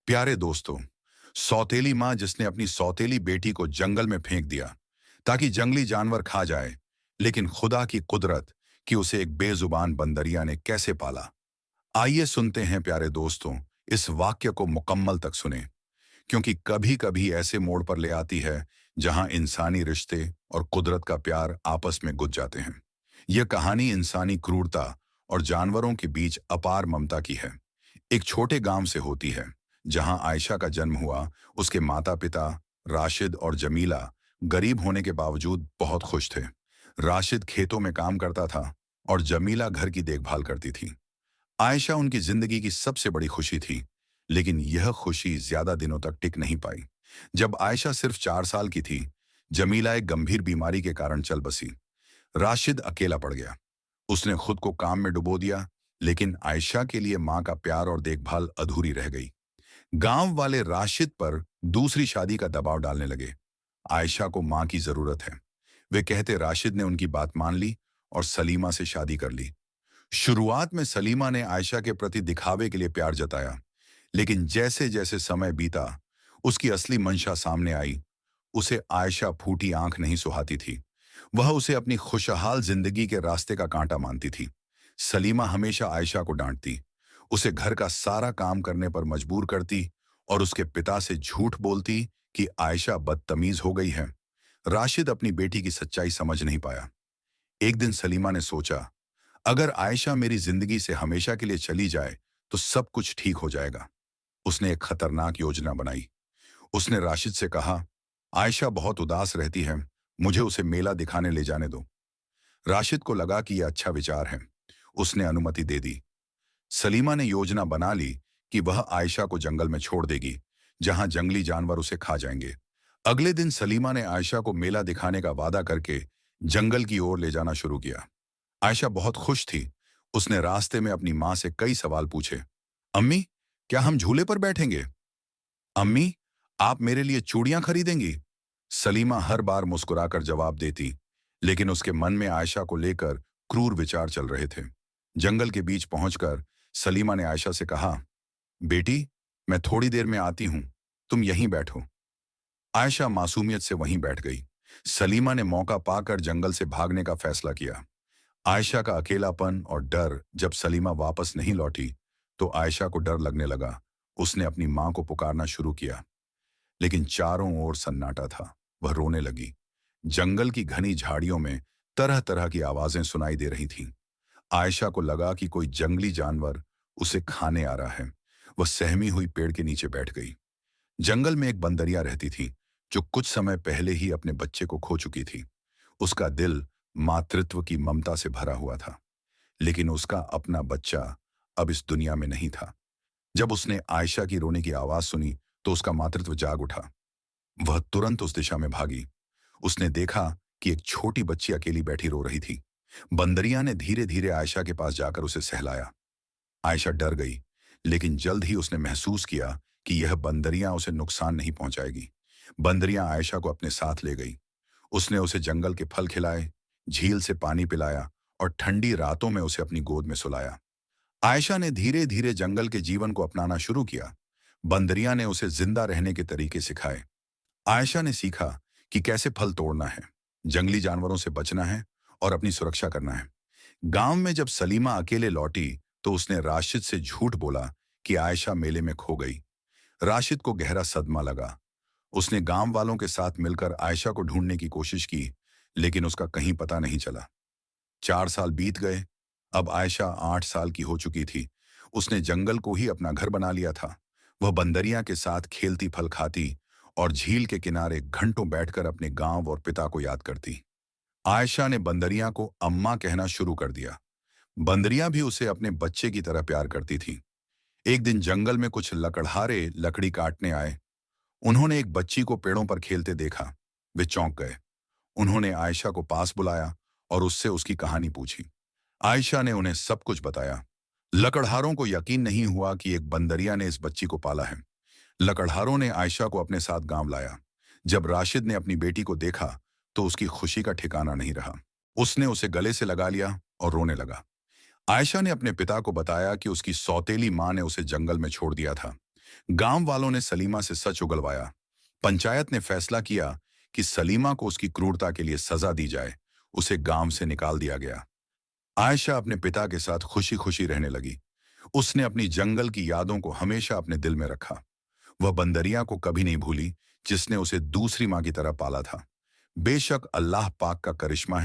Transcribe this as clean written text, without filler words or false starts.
प्यारे दोस्तों, सौतेली माँ जिसने अपनी सौतेली बेटी को जंगल में फेंक दिया ताकि जंगली जानवर खा जाए, लेकिन खुदा की कुदरत कि उसे एक बेजुबान बंदरिया ने कैसे पाला। आइए सुनते हैं प्यारे दोस्तों, इस वाक्य को मुकम्मल तक सुने, क्योंकि कभी कभी ऐसे मोड़ पर ले आती है जहां इंसानी रिश्ते और कुदरत का प्यार आपस में गुज जाते हैं। यह कहानी इंसानी क्रूरता और जानवरों के बीच अपार ममता की है। एक छोटे गांव से होती है जहां आयशा का जन्म हुआ। उसके माता पिता राशिद और जमीला गरीब होने के बावजूद बहुत खुश थे। राशिद खेतों में काम करता था और जमीला घर की देखभाल करती थी। आयशा उनकी जिंदगी की सबसे बड़ी खुशी थी, लेकिन यह खुशी ज्यादा दिनों तक टिक नहीं पाई। जब आयशा सिर्फ 4 साल की थी, जमीला एक गंभीर बीमारी के कारण चल बसी। राशिद अकेला पड़ गया। उसने खुद को काम में डुबो दिया, लेकिन आयशा के लिए माँ का प्यार और देखभाल अधूरी रह गई। गांव वाले राशिद पर दूसरी शादी का दबाव डालने लगे। आयशा को मां की जरूरत है, वे कहते। राशिद ने उनकी बात मान ली और सलीमा से शादी कर ली। शुरुआत में सलीमा ने आयशा के प्रति दिखावे के लिए प्यार जताया, लेकिन जैसे जैसे समय बीता, उसकी असली मंशा सामने आई। उसे आयशा फूटी आंख नहीं सुहाती थी। वह उसे अपनी खुशहाल जिंदगी के रास्ते का कांटा मानती थी। सलीमा हमेशा आयशा को डांटती, उसे घर का सारा काम करने पर मजबूर करती और उसके पिता से झूठ बोलती कि आयशा बदतमीज हो गई है। राशिद अपनी बेटी की सच्चाई समझ नहीं पाया। एक दिन सलीमा ने सोचा, अगर आयशा मेरी जिंदगी से हमेशा के लिए चली जाए तो सब कुछ ठीक हो जाएगा। उसने एक खतरनाक योजना बनाई। उसने राशिद से कहा, आयशा बहुत उदास रहती है, मुझे उसे मेला दिखाने ले जाने दो। राशिद को लगा कि यह अच्छा विचार है। उसने अनुमति दे दी। सलीमा ने योजना बना ली कि वह आयशा को जंगल में छोड़ देगी, जहां जंगली जानवर उसे खा जाएंगे। अगले दिन सलीमा ने आयशा को मेला दिखाने का वादा करके जंगल की ओर ले जाना शुरू किया। आयशा बहुत खुश थी। उसने रास्ते में अपनी मां से कई सवाल पूछे। अम्मी, क्या हम झूले पर बैठेंगे? अम्मी, आप मेरे लिए चूड़ियां खरीदेंगी? सलीमा हर बार मुस्कुराकर जवाब देती, लेकिन उसके मन में आयशा को लेकर क्रूर विचार चल रहे थे। जंगल के बीच पहुंचकर सलीमा ने आयशा से कहा, बेटी, मैं थोड़ी देर में आती हूं, तुम यहीं बैठो। आयशा मासूमियत से वहीं बैठ गई। सलीमा ने मौका पाकर जंगल से भागने का फैसला किया। आयशा का अकेलापन और डर। जब सलीमा वापस नहीं लौटी तो आयशा को डर लगने लगा। उसने अपनी मां को पुकारना शुरू किया, लेकिन चारों ओर सन्नाटा था। वह रोने लगी। जंगल की घनी झाड़ियों में तरह तरह की आवाजें सुनाई दे रही थीं। आयशा को लगा कि कोई जंगली जानवर उसे खाने आ रहा है। वह सहमी हुई पेड़ के नीचे बैठ गई। जंगल में एक बंदरिया रहती थी, जो कुछ समय पहले ही अपने बच्चे को खो चुकी थी। उसका दिल मातृत्व की ममता से भरा हुआ था, लेकिन उसका अपना बच्चा अब इस दुनिया में नहीं था। जब उसने आयशा की रोने की आवाज सुनी तो उसका मातृत्व जाग उठा। वह तुरंत उस दिशा में भागी। उसने देखा कि एक छोटी बच्ची अकेली बैठी रो रही थी। बंदरिया ने धीरे धीरे आयशा के पास जाकर उसे सहलाया। आयशा डर गई, लेकिन जल्द ही उसने महसूस किया कि यह बंदरिया उसे नुकसान नहीं पहुंचाएगी। बंदरिया आयशा को अपने साथ ले गई। उसने उसे जंगल के फल खिलाए, झील से पानी पिलाया और ठंडी रातों में उसे अपनी गोद में सुलाया। आयशा ने धीरे धीरे जंगल के जीवन को अपनाना शुरू किया। बंदरिया ने उसे जिंदा रहने के तरीके सिखाए। आयशा ने सीखा कि कैसे फल तोड़ना है, जंगली जानवरों से बचना है और अपनी सुरक्षा करना है। गांव में जब सलीमा अकेले लौटी तो उसने राशिद से झूठ बोला कि आयशा मेले में खो गई। राशिद को गहरा सदमा लगा। उसने गांव वालों के साथ मिलकर आयशा को ढूंढने की कोशिश की, लेकिन उसका कहीं पता नहीं चला। 4 साल बीत गए। अब आयशा 8 साल की हो चुकी थी। उसने जंगल को ही अपना घर बना लिया था। वह बंदरिया के साथ खेलती, फल खाती और झील के किनारे घंटों बैठकर अपने गांव और पिता को याद करती। आयशा ने बंदरिया को अम्मा कहना शुरू कर दिया। बंदरिया भी उसे अपने बच्चे की तरह प्यार करती थी। एक दिन जंगल में कुछ लकड़हारे लकड़ी काटने आए। उन्होंने एक बच्ची को पेड़ों पर खेलते देखा। वे चौंक गए। उन्होंने आयशा को पास बुलाया और उससे उसकी कहानी पूछी। आयशा ने उन्हें सब कुछ बताया। लकड़हारों को यकीन नहीं हुआ कि एक बंदरिया ने इस बच्ची को पाला है। लकड़हारों ने आयशा को अपने साथ गांव लाया। जब राशिद ने अपनी बेटी को देखा तो उसकी खुशी का ठिकाना नहीं रहा। उसने उसे गले से लगा लिया और रोने लगा। आयशा ने अपने पिता को बताया कि उसकी सौतेली मां ने उसे जंगल में छोड़ दिया था, गांव वालों ने सलीमा से सच उगलवाया। पंचायत ने फैसला किया कि सलीमा को उसकी क्रूरता के लिए सजा दी जाए। उसे गांव से निकाल दिया गया। आयशा अपने पिता के साथ खुशी खुशी रहने लगी। उसने अपनी जंगल की यादों को हमेशा अपने दिल में रखा। वह बंदरिया को कभी नहीं भूली जिसने उसे दूसरी मां की तरह पाला था। बेशक अल्लाह पाक का करिश्मा है